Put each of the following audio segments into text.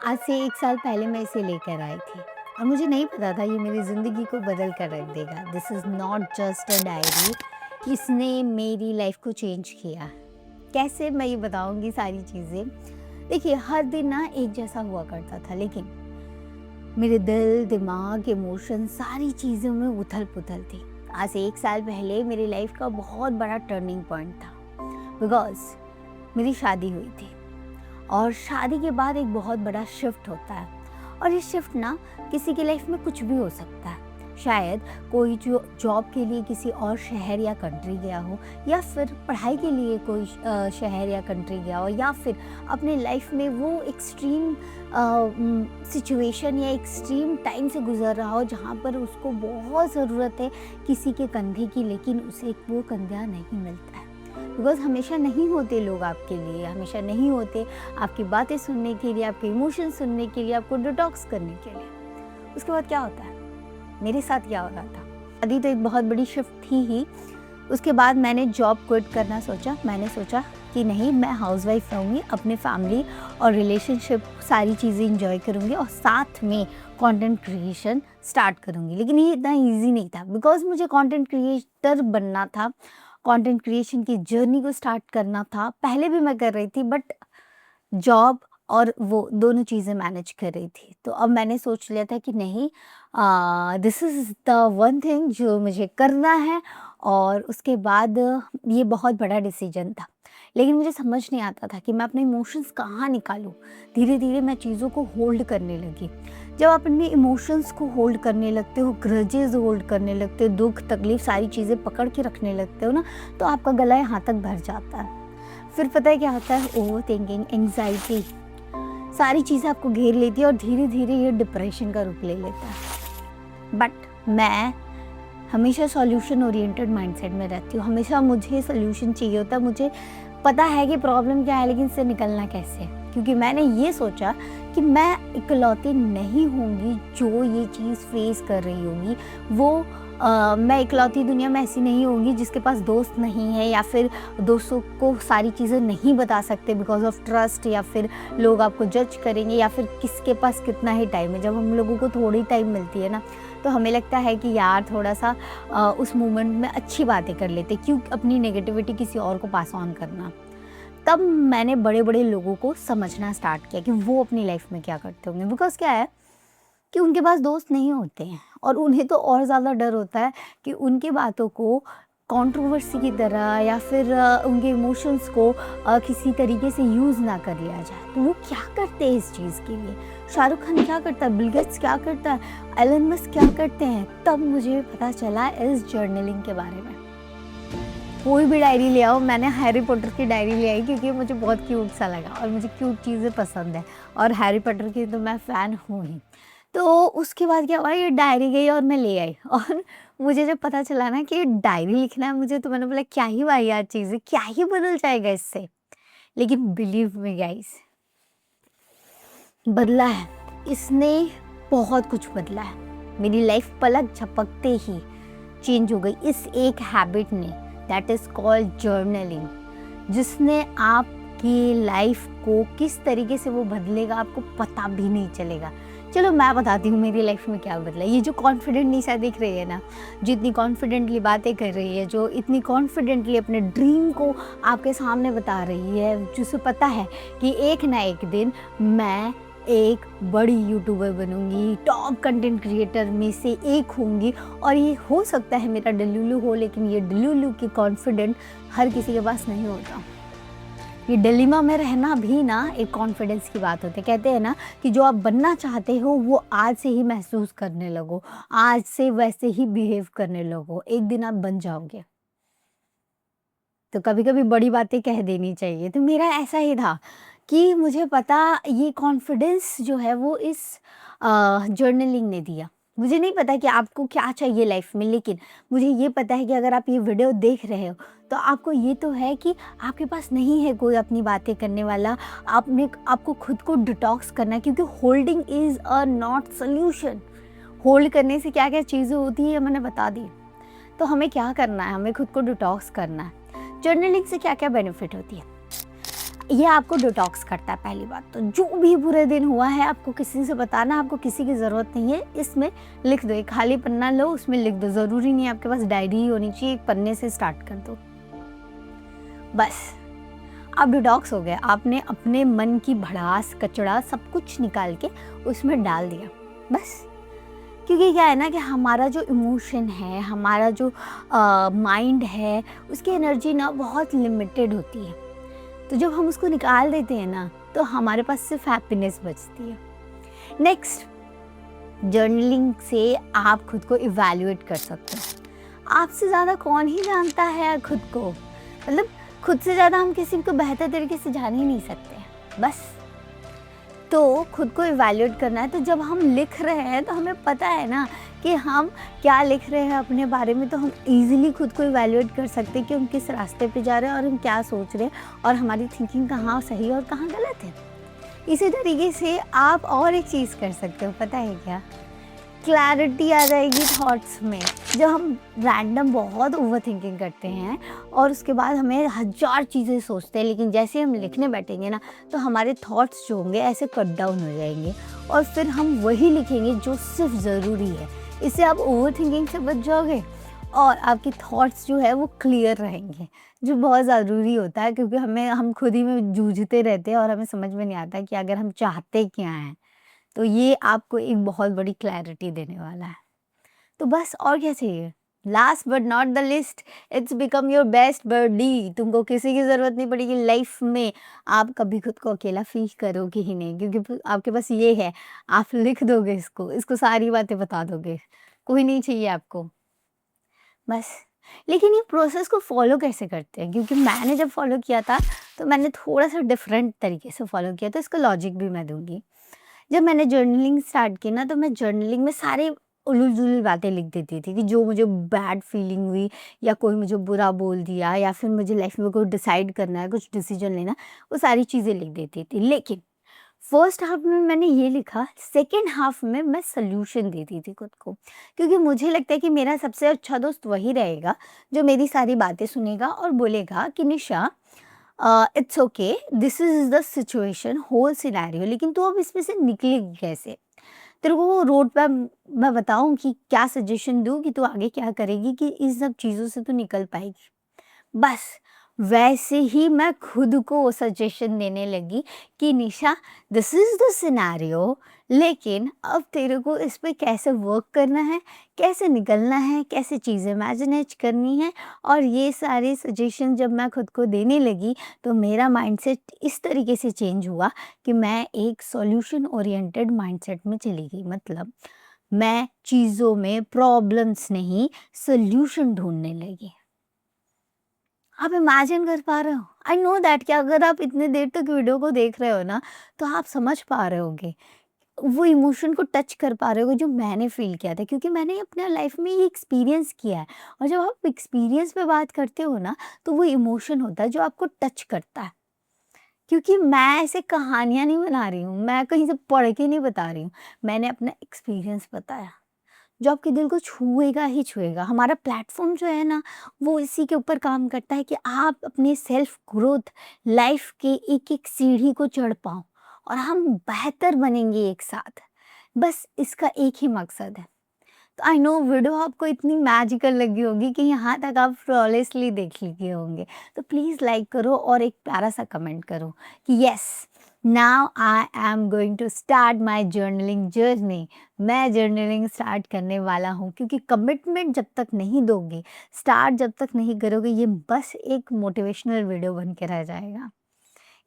आज से 1 साल पहले मैं इसे लेकर आई थी और मुझे नहीं पता था ये मेरी ज़िंदगी को बदल कर रख देगा। This is not just a diary, इसने मेरी लाइफ को चेंज किया। कैसे मैं ये बताऊँगी सारी चीज़ें। देखिए हर दिन ना एक जैसा हुआ करता था, लेकिन मेरे दिल, दिमाग, इमोशन सारी चीज़ों में उथल-पुथल थी। आज से 1 साल पहले मेरी लाइफ का बहुत बड़ा टर्निंग पॉइंट था, बिकॉज़ मेरी शादी हुई थी। और शादी के बाद एक बहुत बड़ा शिफ्ट होता है, और ये शिफ्ट ना किसी की लाइफ में कुछ भी हो सकता है। शायद कोई जो जॉब के लिए किसी और शहर या कंट्री गया हो, या फिर पढ़ाई के लिए कोई शहर या कंट्री गया हो, या फिर अपने लाइफ में वो एक्सट्रीम सिचुएशन या एक्सट्रीम टाइम से गुजर रहा हो जहाँ पर उसको बहुत ज़रूरत है किसी के कंधे की, लेकिन उसे वो कंधा नहीं मिलता है। बिकॉज़ हमेशा नहीं होते लोग आपके लिए, हमेशा नहीं होते आपकी बातें सुनने के लिए, आपके इमोशंस सुनने के लिए, आपको डिटॉक्स करने के लिए। उसके बाद क्या होता है, मेरे साथ क्या हो रहा था। शादी तो एक बहुत बड़ी शिफ्ट थी ही। उसके बाद मैंने जॉब क्विट करना सोचा। मैंने सोचा कि नहीं, मैं हाउसवाइफ रहूँगी, अपने फैमिली और रिलेशनशिप सारी चीज़ें एंजॉय करूँगी और साथ में कंटेंट क्रिएशन स्टार्ट करूँगी। लेकिन ये इतना ईज़ी नहीं था, बिकॉज़ मुझे कंटेंट क्रिएटर बनना था, कंटेंट क्रिएशन की जर्नी को स्टार्ट करना था। पहले भी मैं कर रही थी, बट जॉब और वो दोनों चीज़ें मैनेज कर रही थी। तो अब मैंने सोच लिया था कि नहीं, this is the one thing जो मुझे करना है। और उसके बाद ये बहुत बड़ा डिसीजन था, लेकिन मुझे समझ नहीं आता था कि मैं अपने इमोशंस कहाँ निकालूँ। धीरे-धीरे मैं चीज़ों को होल्ड करने लगी। जब आप अपने इमोशंस को होल्ड करने लगते हो, ग्रजेस होल्ड करने लगते हो, दुःख, तकलीफ़ सारी चीज़ें पकड़ के रखने लगते हो ना, तो आपका गला यहाँ तक भर जाता है। फिर पता है क्या होता है, ओवर थिंकिंग, एंग्जाइटी सारी चीज़ें आपको घेर लेती है और धीरे-धीरे ये डिप्रेशन का रूप ले लेता है। बट मैं हमेशा सॉल्यूशन ओरिएंटेड माइंडसेट में रहती हूँ। हमेशा मुझे सॉल्यूशन चाहिए होता है। मुझे पता है कि प्रॉब्लम क्या है, लेकिन इससे निकलना कैसे है। क्योंकि मैंने ये सोचा कि मैं इकलौती नहीं होंगी जो ये चीज़ फेस कर रही होगी। वो मैं इकलौती दुनिया में ऐसी नहीं होंगी जिसके पास दोस्त नहीं है, या फिर दोस्तों को सारी चीज़ें नहीं बता सकते बिकॉज़ ऑफ ट्रस्ट, या फिर लोग आपको जज करेंगे, या फिर किसके पास कितना ही टाइम है। जब हम लोगों को थोड़ी टाइम मिलती है ना, तो हमें लगता है कि यार थोड़ा सा उस मोमेंट में अच्छी बातें कर लेते, क्यों अपनी नेगेटिविटी किसी और को पास ऑन करना। तब मैंने बड़े-बड़े लोगों को समझना स्टार्ट किया कि वो अपनी लाइफ में क्या करते होंगे। बिकॉज़ क्या है कि उनके पास दोस्त नहीं होते हैं, और उन्हें तो और ज़्यादा डर होता है कि उनकी बातों को कंट्रोवर्सी की तरह, या फिर उनके इमोशंस को किसी तरीके से यूज़ ना कर लिया जाए। तो वो क्या करते हैं इस चीज़ के लिए। शाहरुख खान क्या करता है, बिल गेट्स क्या करता है, एलन मस्क क्या करते हैं। तब मुझे पता चला इस जर्नलिंग के बारे में। कोई भी डायरी ले आओ, मैंने हैरी पॉटर की डायरी ले आई क्योंकि मुझे बहुत क्यूट सा लगा और मुझे क्यूट चीज़ें पसंद है, और हैरी पॉटर की तो मैं फ़ैन हूँ ही। तो उसके बाद क्या हुआ, ये डायरी गई और मैं ले आई। और मुझे जब पता चला ना कि डायरी लिखना है मुझे, तो मैंने बोला क्या ही वाहियात चीज़ है, क्या ही बदल जाएगा इससे। लेकिन बिलीव मी गाइस, बदला है, इसने बहुत कुछ बदला है। मेरी लाइफ पलक झपकते ही चेंज हो गई इस एक हैबिट ने, दैट इज़ कॉल्ड जर्नलिंग, जिसने आपकी लाइफ को किस तरीके से वो बदलेगा आपको पता भी नहीं चलेगा। चलो मैं बताती हूँ मेरी लाइफ में क्या बदला। ये जो कॉन्फिडेंट निशा दिख रही है ना, जो इतनी कॉन्फिडेंटली बातें कर रही है, जो इतनी कॉन्फिडेंटली अपने ड्रीम को आपके सामने बता रही है, जिसे पता है कि एक ना एक दिन मैं एक बड़ी यूट्यूबर बनूंगी, टॉप कंटेंट क्रिएटर में से एक होंगी। और ये हो सकता है मेरा डिल्लू हो, लेकिन ये डिल्लू की कॉन्फिडेंट हर किसी के पास नहीं होता। ये डिलेमा में रहना भी ना एक कॉन्फिडेंस की बात होती है। कहते हैं ना कि जो आप बनना चाहते हो वो आज से ही महसूस करने लगो, आज से वैसे ही बिहेव करने लगो, एक दिन आप बन जाओगे। तो कभी-कभी बड़ी बातें कह देनी चाहिए। तो मेरा ऐसा ही था कि मुझे पता, ये कॉन्फिडेंस जो है वो इस जर्नलिंग ने दिया। मुझे नहीं पता कि आपको क्या चाहिए लाइफ में, लेकिन मुझे ये पता है कि अगर आप ये वीडियो देख रहे हो तो आपको ये तो है कि आपके पास नहीं है कोई अपनी बातें करने वाला। आपको खुद को डिटॉक्स करना है, क्योंकि holding is a not solution. Hold करने से क्या-क्या चीज़ें होती है मैंने बता दी। तो हमें क्या करना है, हमें खुद को डिटॉक्स करना है। जर्नलिंग से क्या-क्या बेनिफिट होती है। ये आपको डिटॉक्स करता है। पहली बात तो जो भी बुरे दिन हुआ है आपको किसी से बताना, आपको किसी की ज़रूरत नहीं है। इसमें लिख दो, एक खाली पन्ना लो, उसमें लिख दो। ज़रूरी नहीं है आपके पास डायरी ही होनी चाहिए, एक पन्ने से स्टार्ट कर दो। बस आप डिटॉक्स हो गए। आपने अपने मन की भड़ास कचड़ा सब कुछ निकाल के उसमें डाल दिया बस। क्योंकि क्या है ना कि हमारा जो इमोशन है, हमारा जो माइंड है, उसकी एनर्जी ना बहुत लिमिटेड होती है। तो जब हम उसको निकाल देते हैं ना तो हमारे पास सिर्फ हैप्पीनेस बचती है। नेक्स्ट, जर्नलिंग से आप खुद को इवैल्यूएट कर सकते हो। आपसे ज़्यादा कौन ही जानता है खुद को, मतलब खुद से ज़्यादा हम किसी को बेहतर तरीके से जान ही नहीं सकते। बस तो खुद को इवैल्यूएट करना है। तो जब हम लिख रहे हैं तो हमें पता है ना कि हम क्या लिख रहे हैं अपने बारे में, तो हम इजीली खुद को इवैल्यूएट कर सकते हैं कि हम किस रास्ते पे जा रहे हैं और हम क्या सोच रहे हैं और हमारी थिंकिंग कहाँ सही और कहाँ गलत है। इसी तरीके से आप और एक चीज़ कर सकते हो, पता है क्या? क्लैरिटी आ जाएगी थॉट्स में। जब हम रैंडम बहुत ओवर थिंकिंग करते हैं और उसके बाद हमें हज़ार चीज़ें सोचते हैं, लेकिन जैसे ही हम लिखने बैठेंगे ना तो हमारे थॉट्स जो होंगे ऐसे कट डाउन हो जाएंगे और फिर हम वही लिखेंगे जो सिर्फ ज़रूरी है। इससे आप ओवर थिंकिंग से बच जाओगे और आपकी थॉट्स जो है वो क्लियर रहेंगे, जो बहुत ज़रूरी होता है। क्योंकि हम खुद ही में जूझते रहते हैं और हमें समझ में नहीं आता कि अगर हम चाहते क्या हैं। तो ये आपको एक बहुत बड़ी क्लैरिटी देने वाला है। तो बस और क्या चाहिए? Last but not the least, it's become your best buddy. तुमको किसी की ज़रूरत नहीं पड़ेगी लाइफ में। आप कभी खुद को अकेला फील करोगे ही नहीं, क्योंकि आपके पास ये है, आप लिख दोगे इसको सारी बातें बता दोगे। कोई नहीं चाहिए आपको। बस लेकिन ये प्रोसेस को फॉलो कैसे करते हैं? क्योंकि मैंने जब फॉलो किया था तो मैंने थोड़ा-सा डिफरेंट तरीके से फॉलो किया, तो इसका लॉजिक भी मैं दूँगी। जब मैंने जर्नलिंग स्टार्ट की ना तो मैं जर्नलिंग में सारे उलूल-जुलूल बातें लिख देती थी कि जो मुझे बैड फीलिंग हुई या कोई मुझे बुरा बोल दिया या फिर मुझे लाइफ में कोई डिसाइड करना है, कुछ डिसीजन लेना, वो सारी चीज़ें लिख देती थी। लेकिन फर्स्ट हाफ में मैंने ये लिखा, सेकंड हाफ में मैं सॉल्यूशन देती थी खुद को। क्योंकि मुझे लगता है कि मेरा सबसे अच्छा दोस्त वही रहेगा जो मेरी सारी बातें सुनेगा और बोलेगा कि Nisha, it's okay, this is the situation, whole scenario, लेकिन तू अब इसमें से निकलेगी कैसे? तेरे को वो रोड मैप मैं बताऊं कि क्या सजेशन दूं कि तू आगे क्या करेगी कि इस सब चीज़ों से तू निकल पाएगी। बस वैसे ही मैं खुद को सजेशन देने लगी कि निशा, दिस इज़ द सिनेरियो, लेकिन अब तेरे को इस पे कैसे वर्क करना है, कैसे निकलना है, कैसे चीज़ें मैनेज करनी है। और ये सारे सजेशन जब मैं खुद को देने लगी तो मेरा माइंडसेट इस तरीके से चेंज हुआ कि मैं एक सॉल्यूशन ओरिएंटेड माइंडसेट में चली गई। मतलब मैं चीज़ों में प्रॉब्लम्स नहीं, सॉल्यूशन ढूँढने लगी। आप इमेजिन कर पा रहे हो? आई नो दैट कि अगर आप इतने देर तक वीडियो को देख रहे हो ना, तो आप समझ पा रहे होगे, वो इमोशन को टच कर पा रहे होगे जो मैंने फ़ील किया था, क्योंकि मैंने अपने लाइफ में ये एक्सपीरियंस किया है। और जब आप एक्सपीरियंस पे बात करते हो ना, तो वो इमोशन होता है जो आपको टच करता है। क्योंकि मैं ऐसे कहानियाँ नहीं बना रही हूँ, मैं कहीं से पढ़ के नहीं बता रही हूँ, मैंने अपना एक्सपीरियंस बताया। जो आपके दिल को छुएगा ही छुएगा। हमारा प्लेटफ़ॉर्म जो है ना, वो इसी के ऊपर काम करता है कि आप अपनी सेल्फ ग्रोथ, लाइफ़ के एक-एक सीढ़ी को चढ़ पाओ और हम बेहतर बनेंगे एक साथ। बस इसका एक ही मकसद है। तो आई नो वीडियो आपको इतनी मैजिकल लगी होगी कि यहाँ तक आप फ्लॉलेसली देख लिए होंगे। तो प्लीज़ लाइक करो और एक प्यारा-सा कमेंट करो कि yes, now I am going to start my journaling journey. मैं जर्नलिंग स्टार्ट करने वाला हूँ, क्योंकि कमिटमेंट जब तक नहीं दोगे, स्टार्ट जब तक नहीं करोगे, ये बस एक मोटिवेशनल वीडियो बन के रह जाएगा।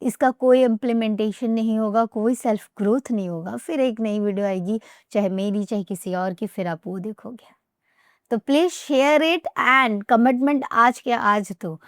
इसका कोई इम्प्लीमेंटेशन नहीं होगा, कोई सेल्फ ग्रोथ नहीं होगा। फिर एक नई वीडियो आएगी, चाहे मेरी चाहे किसी और की, फिर आप वो देखोगे। तो please share it and commitment आज के आज दो।